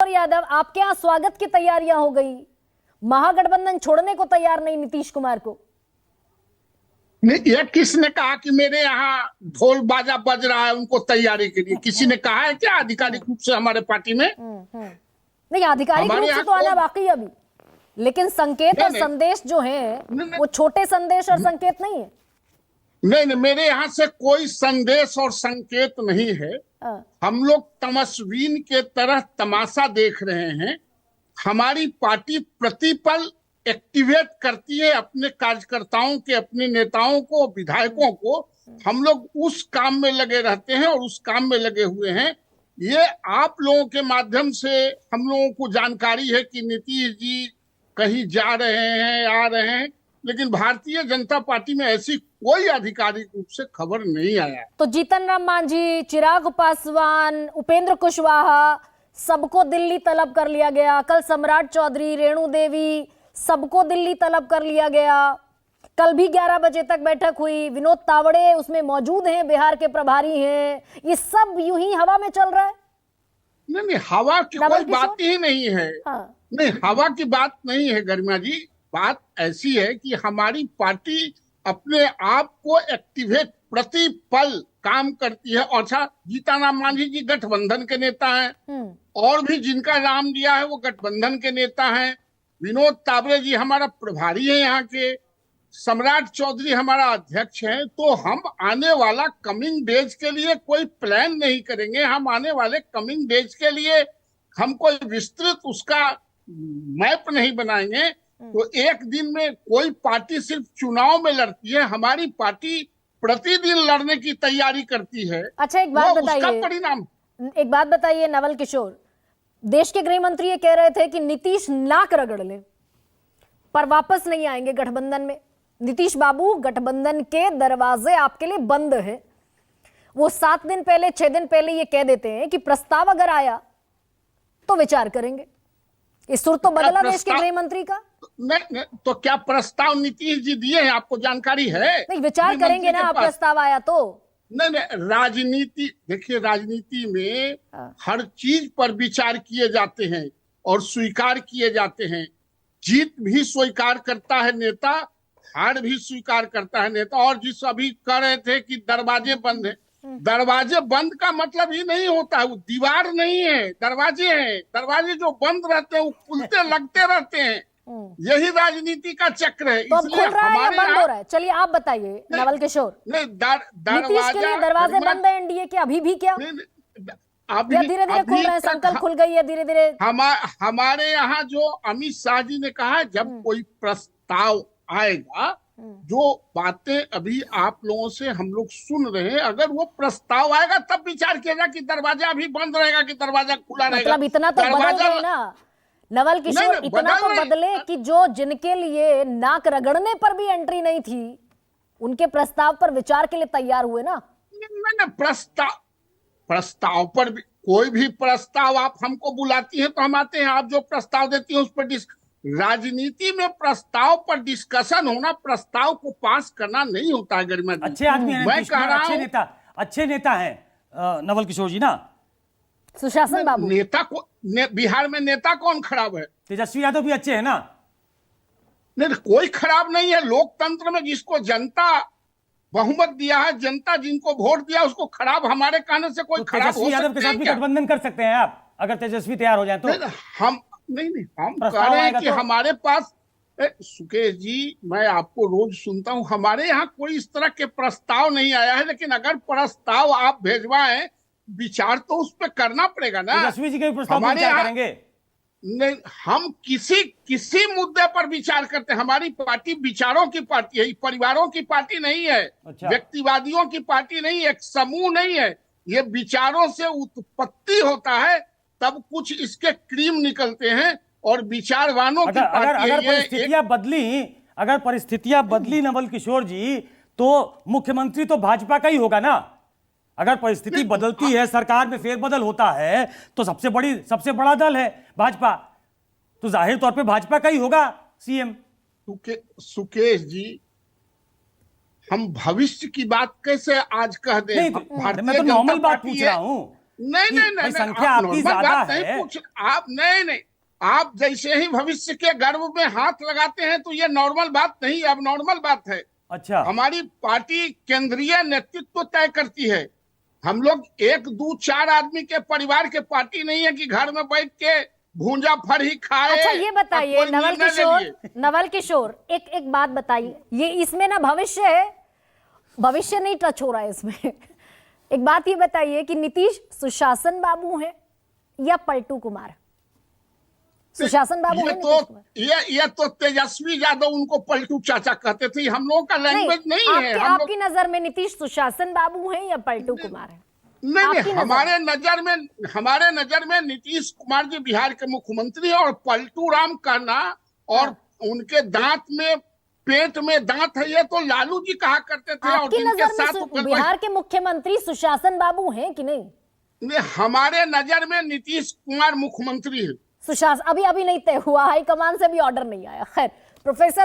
किशोर यादव, आपके यहाँ स्वागत की तैयारियां हो गई, महागठबंधन छोड़ने को तैयार नहीं नीतीश कुमार को। ये किसने कहा कि मेरे यहाँ ढोल बाजा बज रहा है उनको तैयारी के लिए? किसी ने कहा है क्या आधिकारिक रूप से हमारे पार्टी में? नहीं, आधिकारिक रूप से तो आना बाकी है अभी, लेकिन संकेत और संदेश जो है वो छोटे संदेश और संकेत नहीं है। नहीं, मेरे यहाँ से कोई संदेश और संकेत नहीं है। हम लोग तमस्वीन के तरह तमाशा देख रहे हैं। हमारी पार्टी प्रतिपल एक्टिवेट करती है अपने कार्यकर्ताओं के, अपने नेताओं को, विधायकों को। हम लोग उस काम में लगे रहते हैं और उस काम में लगे हुए हैं। ये आप लोगों के माध्यम से हम लोगों को जानकारी है कि नीतीश जी कहीं जा रहे हैं, आ रहे हैं, लेकिन भारतीय जनता पार्टी में ऐसी कोई आधिकारिक रूप से खबर नहीं आया। तो जीतन राम मांझी, चिराग पासवान, उपेंद्र कुशवाहा, सबको दिल्ली तलब कर लिया गया। कल सम्राट चौधरी, रेणु देवी, सबको दिल्ली तलब कर लिया गया। कल भी 11 बजे तक बैठक हुई। विनोद तावड़े उसमें मौजूद हैं, बिहार के प्रभारी हैं। ये सब यूं ही हवा में चल रहा है। नहीं, हवा की कोई बात ही नहीं है। हाँ। नहीं, हवा की बात नहीं है गरिमा जी। बात ऐसी है कि हमारी पार्टी अपने आप को एक्टिवेट प्रति पल काम करती है। और अच्छा, जीतन राम मांझी जी गठबंधन के नेता हैं, और भी जिनका नाम लिया है वो गठबंधन के नेता हैं। विनोद तावड़े जी हमारा प्रभारी है यहाँ के, सम्राट चौधरी हमारा अध्यक्ष है। तो हम आने वाला कमिंग डेज के लिए कोई प्लान नहीं करेंगे। हम आने वाले कमिंग डेज के लिए हम कोई विस्तृत उसका मैप नहीं बनाएंगे। तो एक दिन में कोई पार्टी सिर्फ चुनाव में लड़ती है, हमारी पार्टी प्रतिदिन लड़ने की तैयारी करती है। अच्छा, एक बात बताइए, उसका परिणाम एक बात बताइए नवल किशोर, देश के गृह मंत्री ये कह रहे थे कि नीतीश नाक रगड़ ले पर वापस नहीं आएंगे गठबंधन में। नीतीश बाबू, गठबंधन के दरवाजे आपके लिए बंद है। वो 7 दिन पहले, 6 दिन पहले ये कह देते हैं कि प्रस्ताव अगर आया तो विचार करेंगे। इस सुर तो बदला देश के गृह मंत्री का। नहीं, तो क्या प्रस्ताव नीतीश जी दिए हैं? आपको जानकारी है? नहीं, विचार करेंगे ना, प्रस्ताव आया तो। नहीं, राजनीति देखिए, राजनीति में हर चीज पर विचार किए जाते हैं और स्वीकार किए जाते हैं। जीत भी स्वीकार करता है नेता, हार भी स्वीकार करता है नेता। और जिस अभी कह रहे थे कि दरवाजे बंद है, दरवाजे बंद का मतलब ही नहीं होता है, वो दीवार नहीं है, दरवाजे हैं। दरवाजे जो बंद रहते हैं वो खुलते लगते रहते हैं। यही राजनीति का चक्र है। तो खुल रहा है या बंद हो रहा है? चलिए आप बताइए नवल किशोर। नीतीश के लिए दरवाजे बंद है एनडीए के अभी भी क्या? धीरे धीरे खुल रहे हैं, संकल्प खुल गई है धीरे धीरे। हमारे यहाँ जो अमित शाह जी ने कहा, जब कोई प्रस्ताव आएगा, जो बातें अभी आप लोगों से हम लोग सुन रहे हैं, अगर वो प्रस्ताव आएगा तब विचार किया जाए कि दरवाजा अभी बंद रहेगा कि दरवाजा खुला रहेगा। मतलब इतना तो बदल गए ना नवल किशोर, इतना तो बदले कि जो जिनके लिए नाक रगड़ने पर भी एंट्री नहीं थी, उनके प्रस्ताव पर विचार के लिए तैयार हुए ना। नहीं, प्रस्ताव पर भी, कोई भी प्रस्ताव आप हमको बुलाती हैं तो हम आते हैं। आप जो प्रस्ताव देती हैं उस पर राजनीति में प्रस्ताव पर डिस्कशन होना, प्रस्ताव को पास करना नहीं होता है गरिमा जी। अच्छे आदमी हैं, मैं कह रहा हूं, अच्छे नेता हैं नवल किशोर जी ना। सुशासन बाबू, नेता को बिहार में नेता कौन खराब है? तेजस्वी यादव भी अच्छे हैं ना। नहीं, कोई खराब नहीं है। लोकतंत्र में जिसको जनता बहुमत दिया है, जनता जिनको वोट दिया, उसको खराब हमारे कहने से कोई खराब हो सकता है? यादव के साथ भी गठबंधन कर सकते हैं आप अगर तेजस्वी तैयार हो जाए तो। हम कह रहे हैं कि हमारे पास, सुकेश जी, मैं आपको रोज सुनता हूं, हमारे यहाँ कोई इस तरह के प्रस्ताव नहीं आया है। लेकिन अगर प्रस्ताव आप भेजवाएं, विचार तो उस पर करना पड़ेगा ना। तेजस्वी जी के प्रस्ताव पर विचार करेंगे? नहीं, हम किसी मुद्दे पर विचार करते हैं। हमारी पार्टी विचारों की पार्टी है, परिवारों की पार्टी नहीं है। अच्छा। व्यक्तिवादियों की पार्टी नहीं है, एक समूह नहीं है। ये विचारों से उत्पत्ति होता है, तब कुछ इसके क्रीम निकलते हैं, और विचारवानों की पार्टी है। अगर परिस्थितियां बदली नवल किशोर जी, तो मुख्यमंत्री तो भाजपा का ही होगा ना। अगर परिस्थिति बदलती है, सरकार में फेरबदल होता है, तो सबसे बड़ा दल है भाजपा, तो जाहिर तौर पे भाजपा का ही होगा सीएम। सुकेश जी, हम भविष्य की बात कैसे आज कह दें? मैं तो नॉर्मल बात पूछ रहा हूं। नहीं कि नहीं भाई नहीं, संख्या आप आपकी नॉर्मल ज्यादा बात नहीं है। पूछ, आप नहीं नहीं, आप जैसे ही भविष्य के गर्भ में हाथ लगाते हैं तो ये नॉर्मल बात नहीं, अब नॉर्मल बात है। अच्छा, हमारी पार्टी केंद्रीय नेतृत्व तय करती है। हम लोग एक दो चार आदमी के परिवार के पार्टी नहीं है कि घर में बैठ के भूंजा फर ही खाए। अच्छा ये बताइए और कोई नवल निर्णय ले किशोर, लिए। नवल किशोर एक एक बात बताइए, ये इसमें ना भविष्य है, भविष्य नहीं टच हो रहा है इसमें। एक बात ये बताइए कि नीतीश सुशासन बाबू हैं या पलटू कुमार? सुशासन बाबू ये हैं तो नीतीश कुमार? ये तो तेजस्वी यादव उनको पलटू चाचा कहते थे, हम लोगों का लैंग्वेज नहीं है। आपके, हम लोग आपकी नजर में नीतीश सुशासन बाबू हैं या पलटू कुमार हैं? नहीं आपकी नहीं, नजर हमारे नजर में नीतीश कुमार जी बिहार के मुख्यमंत्री हैं, और पलटू राम कहना और उनके दांत में, पेट में दांत है, ये तो लालू जी कहा करते थे। और आपकी जिनके नजर साथ में बिहार के मुख्यमंत्री सुशासन बाबू हैं कि नहीं? हमारे नजर में नीतीश कुमार मुख्यमंत्री है। सुशासन अभी अभी नहीं तय हुआ, हाईकमान से भी ऑर्डर नहीं आया। खैर प्रोफेसर